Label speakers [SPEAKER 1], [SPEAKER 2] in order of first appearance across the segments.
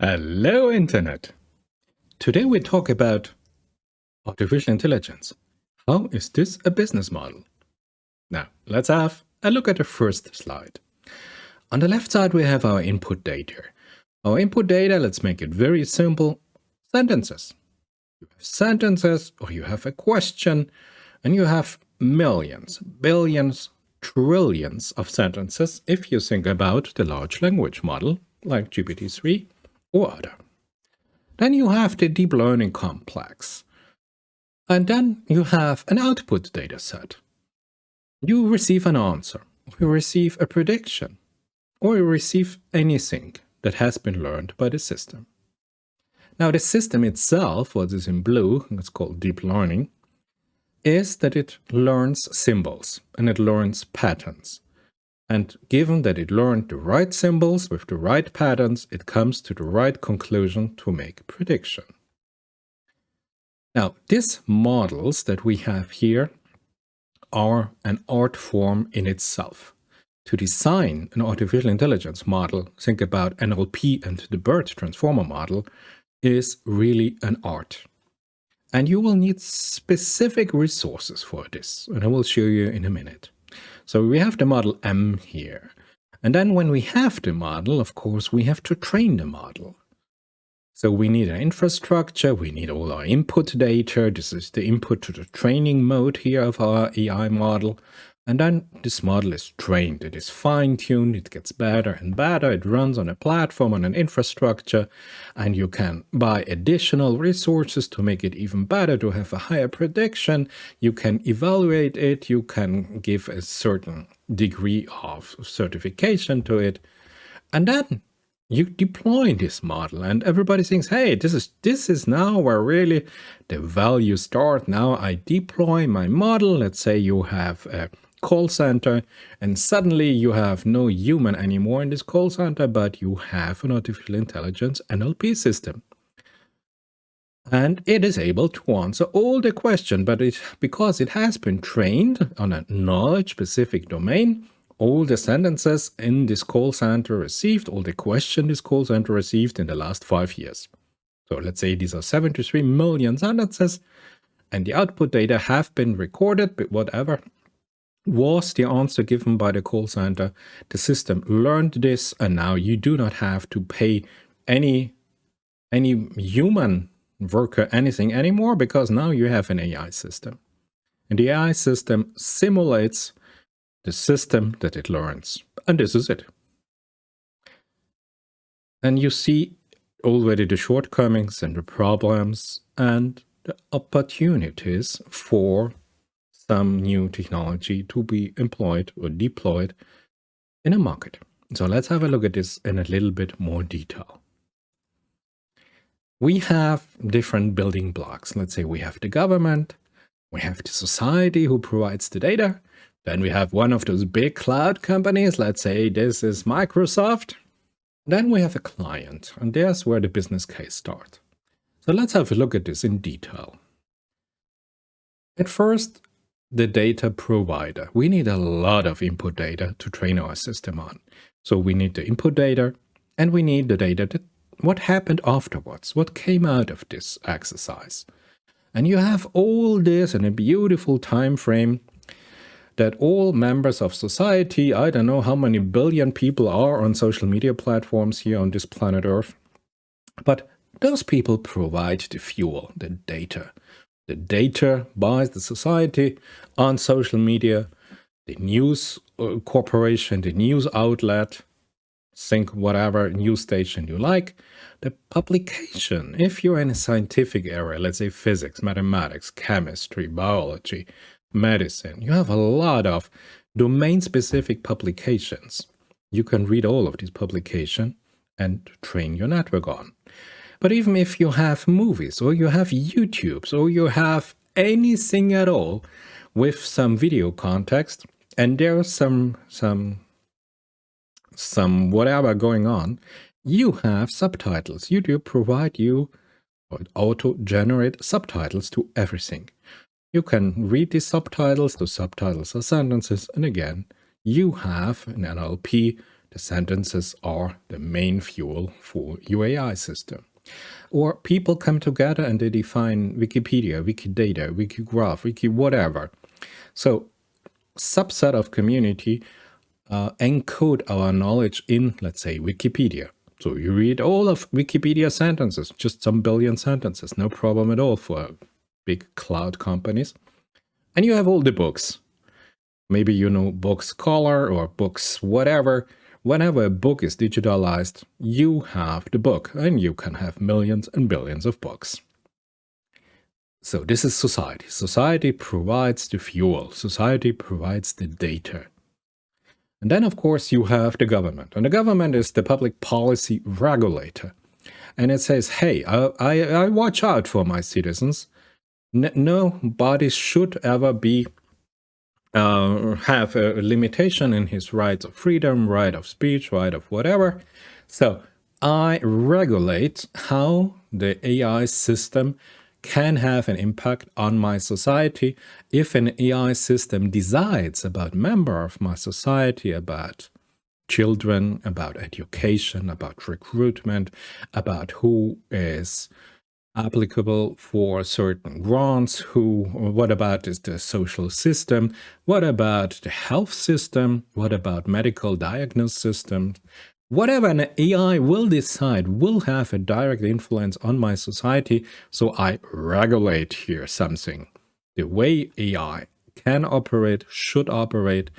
[SPEAKER 1] Hello, Internet. Today we talk about artificial intelligence. How is this a business model? Now, let's have a look at the first slide. On the left side, we have our input data. Our input data, let's make it very simple, sentences. You have sentences, or you have a question, and you have millions, billions, trillions of sentences if you think about the large language model like GPT-3 or other. Then you have the deep learning complex. And then you have an output data set. You receive an answer, you receive a prediction, or you receive anything that has been learned by the system. Now the system itself, what is in blue, it's called deep learning, is that it learns symbols and it learns patterns. And given that it learned the right symbols with the right patterns, it comes to the right conclusion to make a prediction. Now, these models that we have here are an art form in itself. To design an artificial intelligence model, think about NLP and the BERT transformer model, is really an art. And you will need specific resources for this, and I will show you in a minute. So we have the model M here. And then when we have the model, of course, we have to train the model. So we need an infrastructure, we need all our input data. This is the input to the training mode here of our AI model. And then this model is trained, it is fine-tuned, it gets better and better, it runs on a platform, on an infrastructure, and you can buy additional resources to make it even better, to have a higher prediction. You can evaluate it, you can give a certain degree of certification to it, and then you deploy this model, and everybody thinks, hey, this is now where really the value starts. Now I deploy my model. Let's say you have a call center, and suddenly you have no human anymore in this call center, but you have an artificial intelligence NLP system. And it is able to answer all the questions, but because it has been trained on a knowledge-specific domain, all the sentences in this call center received, all the questions this call center received in the last 5 years. So let's say these are 73 million sentences, and the output data have been recorded, but whatever was the answer given by the call center, the system learned this, and now you do not have to pay any human worker anything anymore, because now you have an AI system. And the AI system simulates the system that it learns. And this is it. And you see already the shortcomings and the problems and the opportunities for some new technology to be employed or deployed in a market. So let's have a look at this in a little bit more detail. We have different building blocks. Let's say we have the government, we have the society who provides the data, then we have one of those big cloud companies, let's say this is Microsoft, then we have a client, and there's where the business case starts. So let's have a look at this in detail. At first, the data provider. We need a lot of input data to train our system on. So we need the input data, and we need the data that what happened afterwards, what came out of this exercise. And you have all this in a beautiful time frame that all members of society, I don't know how many billion people are on social media platforms here on this planet Earth, but those people provide the fuel, the data. The data buys the society on social media, the news corporation, the news outlet, think whatever news station you like, the publication. If you're in a scientific area, let's say physics, mathematics, chemistry, biology, medicine, you have a lot of domain-specific publications. You can read all of these publications and train your network on. But even if you have movies, or you have YouTubes, or you have anything at all with some video context, and there's some whatever going on, you have subtitles. YouTube provide you or auto-generate subtitles to everything. You can read these subtitles. The subtitles are sentences, and again, you have an NLP The sentences are the main fuel for your AI system. Or people come together and they define Wikipedia, Wikidata, Wikigraph, Wiki whatever. So subset of community encode our knowledge in, let's say, Wikipedia. So you read all of Wikipedia sentences, just some billion sentences, no problem at all for big cloud companies. And you have all the books. Maybe you know Book Scholar or Books whatever. Whenever a book is digitalized, you have the book, and you can have millions and billions of books. So this is society. Society provides the fuel. Society provides the data. And then, of course, you have the government. And the government is the public policy regulator. And it says, hey, I watch out for my citizens. Nobody should ever be have a limitation in his rights of freedom, right of speech, right of whatever. So I regulate how the AI system can have an impact on my society. If an AI system decides about member of my society, about children, about education, about recruitment, about who is applicable for certain grants, what about is the social system, what about the health system, what about medical diagnosis systems, whatever an AI will decide will have a direct influence on my society, so I regulate here something. The way AI can operate, should operate,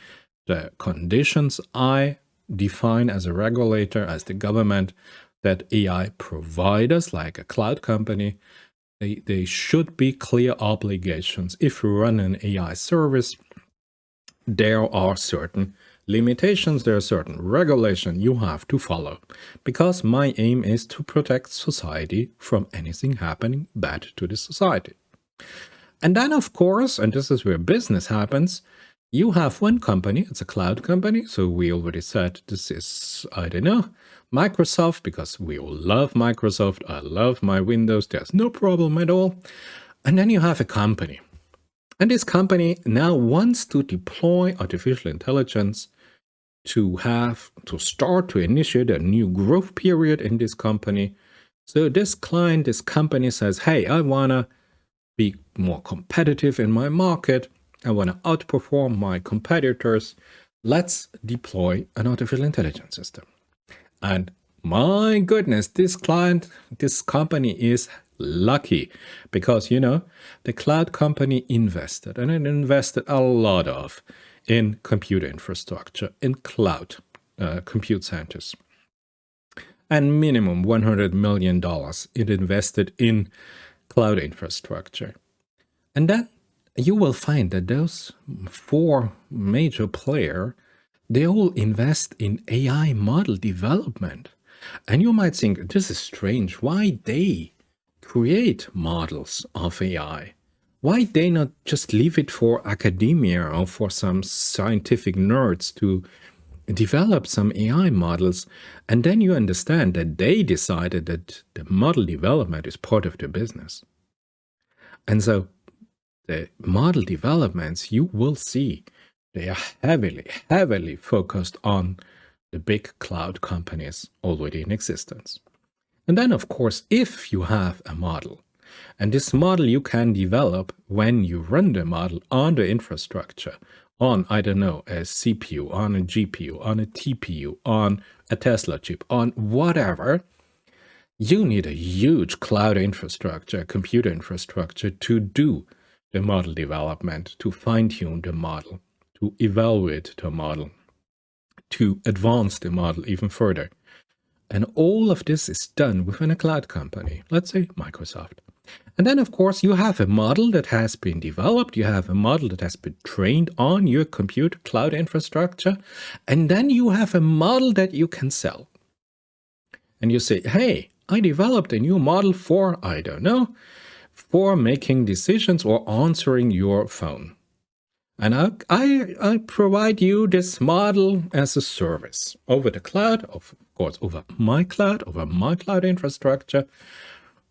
[SPEAKER 1] the conditions I define as a regulator, as the government, that AI providers, like a cloud company, they should be clear obligations. If you run an AI service, there are certain limitations, there are certain regulations you have to follow. Because my aim is to protect society from anything happening bad to the society. And then, of course, and this is where business happens, you have one company, it's a cloud company. So we already said this is, I don't know, Microsoft, because we all love Microsoft. I love my Windows. There's no problem at all. And then you have a company. And this company now wants to deploy artificial intelligence to start to initiate a new growth period in this company. So this client, this company says, hey, I want to be more competitive in my market. I want to outperform my competitors. Let's deploy an artificial intelligence system. And my goodness, this company is lucky because, the cloud company invested, and it invested a lot in computer infrastructure, in cloud compute centers. And minimum $100 million it invested in cloud infrastructure. And then you will find that those 4 major players, they all invest in AI model development. And you might think, this is strange. Why they create models of AI? Why they not just leave it for academia or for some scientific nerds to develop some AI models? And then you understand that they decided that the model development is part of their business. And so the model developments you will see, they are heavily focused on the big cloud companies already in existence. And then, of course, if you have a model, and this model you can develop when you run the model on the infrastructure, on, I don't know, a CPU, on a GPU, on a TPU, on a Tesla chip, on whatever, you need a huge cloud infrastructure, computer infrastructure to do the model development, to fine-tune the model, to evaluate the model, to advance the model even further. And all of this is done within a cloud company, let's say Microsoft. And then, of course, you have a model that has been developed, you have a model that has been trained on your compute cloud infrastructure, and then you have a model that you can sell. And you say, hey, I developed a new model for, I don't know, for making decisions or answering your phone. And I provide you this model as a service over the cloud, of course, over my cloud infrastructure,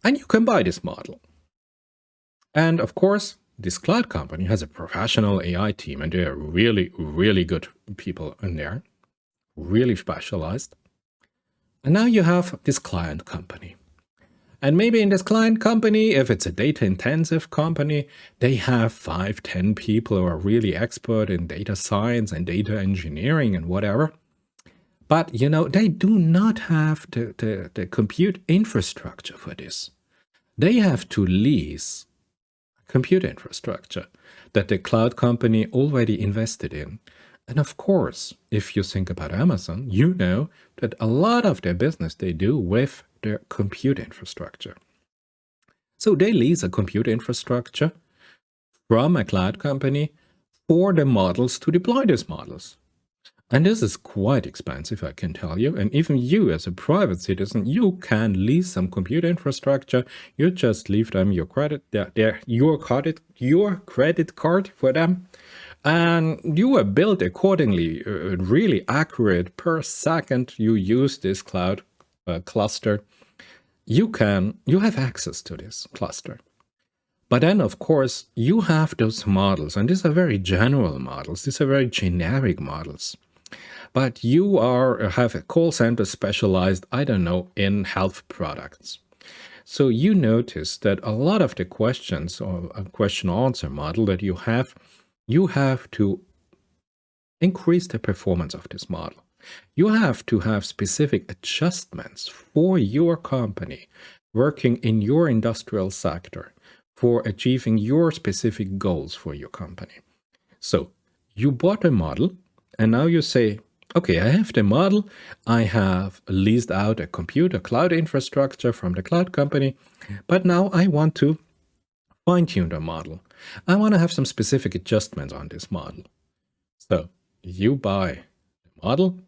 [SPEAKER 1] and you can buy this model. And of course, this cloud company has a professional AI team, and they are really, really good people in there, really specialized. And now you have this client company. And maybe in this client company, if it's a data-intensive company, they have 5, 10 people who are really expert in data science and data engineering and whatever. But, they do not have the compute infrastructure for this. They have to lease compute infrastructure that the cloud company already invested in. And of course, if you think about Amazon, you know that a lot of their business they do with their compute infrastructure. So they lease a compute infrastructure from a cloud company for the models to deploy these models. And this is quite expensive, I can tell you. And even you, as a private citizen, you can lease some compute infrastructure. You just leave them your credit card for them, and you are billed accordingly, really accurate per second you use this cloud cluster. You have access to this cluster. But then, of course, you have those models, and these are very general models. These are very generic models. But you have a call center specialized, I don't know, in health products. So you notice that a lot of the questions or a question-answer model that you have to increase the performance of this model. You have to have specific adjustments for your company working in your industrial sector for achieving your specific goals for your company. So you bought a model, and now you say, okay, I have the model. I have leased out a computer cloud infrastructure from the cloud company, but now I want to fine-tune the model. I want to have some specific adjustments on this model. So you buy the model,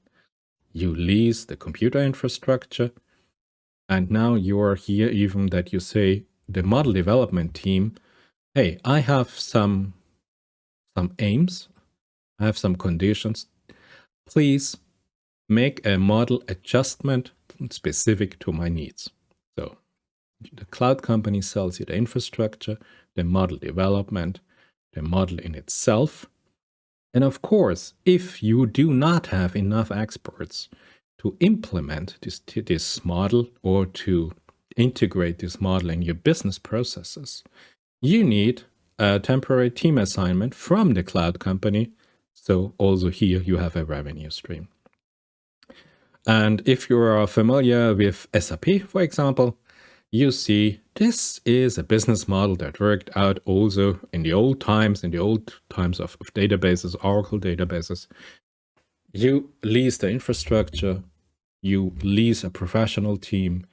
[SPEAKER 1] you lease the computer infrastructure, and now you are here even that you say the model development team, hey, I have some aims, I have some conditions. Please make a model adjustment specific to my needs. So the cloud company sells you the infrastructure, the model development, the model in itself. And of course, if you do not have enough experts to implement this model or to integrate this model in your business processes, you need a temporary team assignment from the cloud company. So also here you have a revenue stream. And if you are familiar with SAP, for example, you see this is a business model that worked out also in the old times of databases, Oracle databases. You lease the infrastructure, you lease a professional team,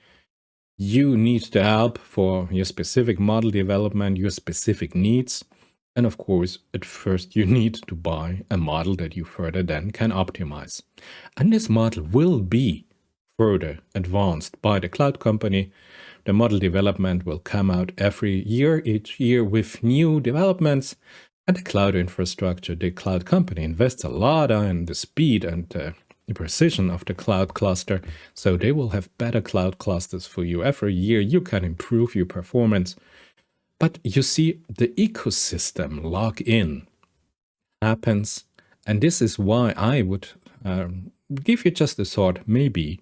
[SPEAKER 1] you need the help for your specific model development, your specific needs. And of course, at first you need to buy a model that you further then can optimize. And this model will be further advanced by the cloud company. The model development will come out every year, each year with new developments. And the cloud infrastructure, the cloud company invests a lot in the speed and the precision of the cloud cluster. So they will have better cloud clusters for you. Every year you can improve your performance. But you see, the ecosystem lock-in happens, and this is why I would give you just a thought. Maybe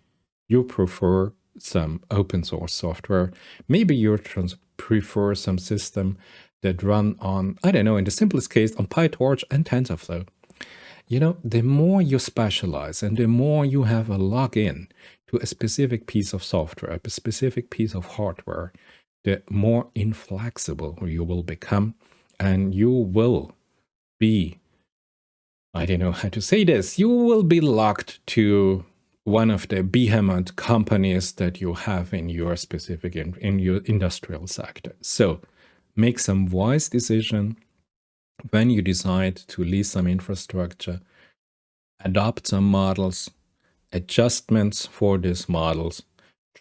[SPEAKER 1] you prefer some open source software. Maybe you prefer some system that run on, I don't know, in the simplest case, on PyTorch and TensorFlow. The more you specialize and the more you have a lock-in to a specific piece of software, a specific piece of hardware, the more inflexible you will become, and you will be, I don't know how to say this, you will be locked to one of the behemoth companies that you have in your specific, in your industrial sector. So make some wise decision when you decide to lease some infrastructure, adopt some models, adjustments for these models.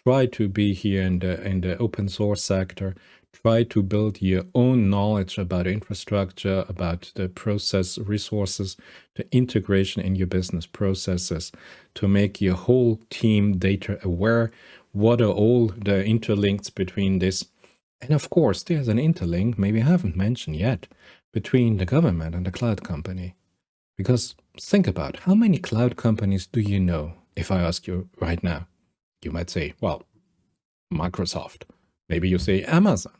[SPEAKER 1] Try to be here in the open source sector. Try to build your own knowledge about infrastructure, about the process resources, the integration in your business processes to make your whole team data aware. What are all the interlinks between this? And of course, there's an interlink, maybe I haven't mentioned yet, between the government and the cloud company. Because think about how many cloud companies do you know? If I ask you right now, you might say, well, Microsoft. Maybe you say Amazon,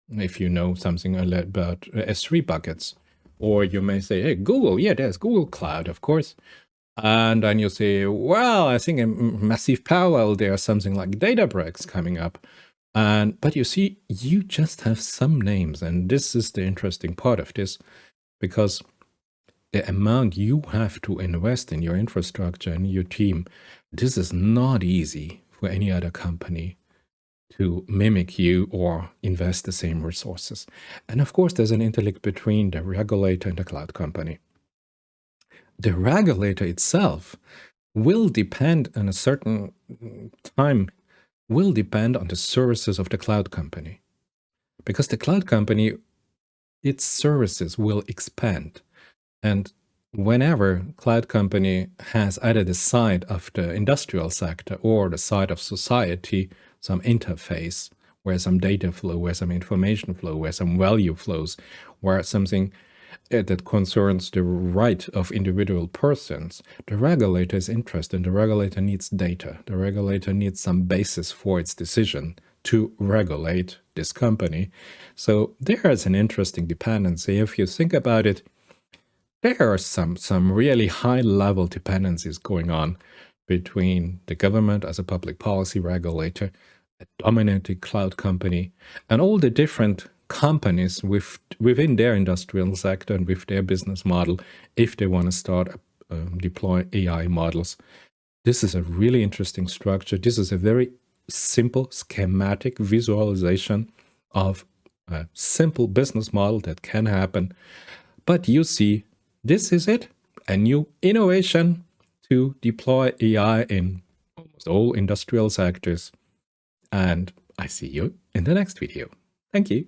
[SPEAKER 1] if you know something about S3 buckets. Or you may say, hey, Google. Yeah, there's Google Cloud, of course. And then you say, well, I think in massive parallel, there's something like Databricks coming up. But you see, you just have some names. And this is the interesting part of this, because the amount you have to invest in your infrastructure and your team, this is not easy for any other company to mimic you or invest the same resources. And of course, there's an interlink between the regulator and the cloud company. The regulator itself will depend on a certain time, will depend on the services of the cloud company. Because the cloud company, its services will expand. And whenever cloud company has either the side of the industrial sector or the side of society, some interface, where some data flow, where some information flow, where some value flows, where something that concerns the right of individual persons, the regulator is interested. The regulator needs data. The regulator needs some basis for its decision to regulate this company. So there is an interesting dependency. If you think about it, there are some really high-level dependencies going on between the government as a public policy regulator, a dominating cloud company, and all the different companies within their industrial sector and with their business model, if they want to start deploy AI models. This is a really interesting structure. This is a very simple schematic visualization of a simple business model that can happen. But you see, this is it, a new innovation to deploy AI in almost all industrial sectors. And I see you in the next video. Thank you.